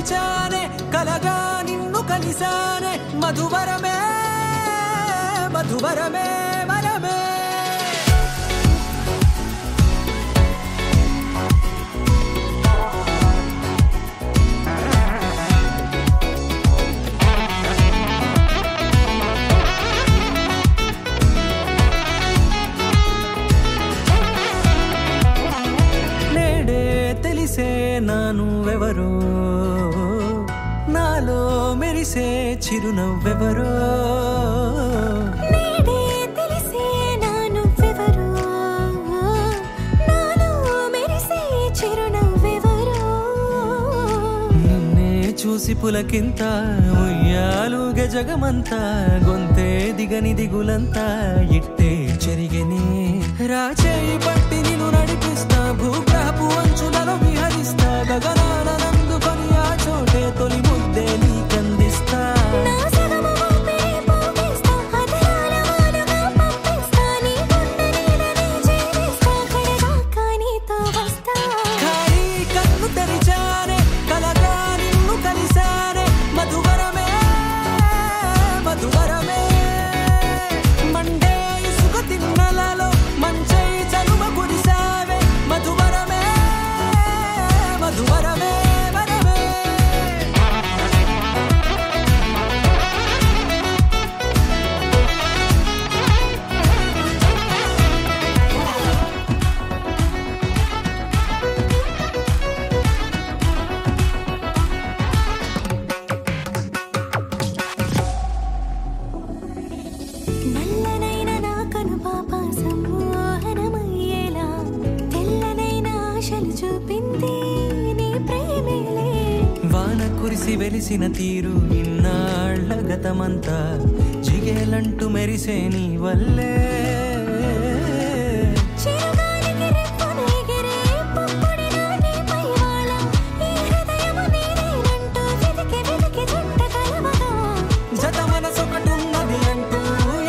తెరిచానే కలగా నిన్ను కలిసానే మధువరమే మధువరమే వరమే నానువెవరో నాలో మెరిసే చిరునవ్వెవరో నేడే తెలిసే నానువెవరో నాలో మెరిసే చిరునవ్వెవరో నిన్నే చూసి పులకింత ఉయ్యాలుగే జగమంతా గొంతే దిగని దిగులంతా ఇట్టే చెరిగెనే రాచేయి పట్టి నిన్ను నడిపిస్తా భూగ్రహపు అంచులలో విహరిస్తా గగనాన నందుకొని ఆ చోటే తొలి ముద్దే నీకందిస్తా నా సగము ఊపిరి పోగిస్తా అదరాల వానగా పంపిస్తా నీ గుండె నీడనే చేరిస్తా కడదాకా నీతో వస్తా ఖాళీ కన్ను తెరిచానే కలగా నిన్ను కలిసానే మధువరమే మధువరమే మండే ఇసుక తిన్నలలో మంచై చలువ కురిసావే మధువరమే మధువరమే వరమే నల్లనైన నా కనుపాప సమ్మోహనమయ్యేలా తెల్లనైన ఆశలు చూపింది నీ ప్రేమేలే వాన కురిసి వెలిసిన తీరు ఇన్నాళ్ల గతమంతా జిగేలంటూ మెరిసే నీ వల్లే చిరుగాలికి రెప్పున ఎగిరే పుప్పొడిన నీపై వాళ ఈ హృదయము నీదేనంటూ వెతికి వెతికి జంట కలవగా జత మనసొకటున్నది అంటూ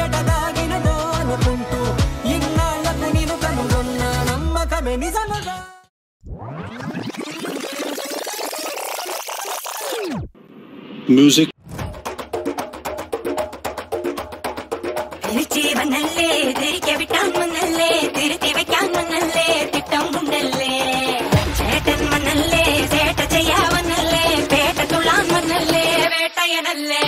ఎటదాగినదో అనుకుంటూ ఇన్నాళ్లకు నేను కనుగొన్న నమ్మకమే నిజమగా Music. തിരിച്ചേ തിരികെ വിട്ടാൻ വന്നല്ലേ തിരുത്തി വയ്ക്കാൻ വന്നല്ലേ തിട്ടം ഉണ്ടല്ലേ ചേട്ടൻ വന്നല്ലേ ചേട്ട ചെയ്യാൻ വന്നല്ലേ പേട്ട തുള്ളാൻ വന്നല്ലേ വേട്ടയനല്ലേ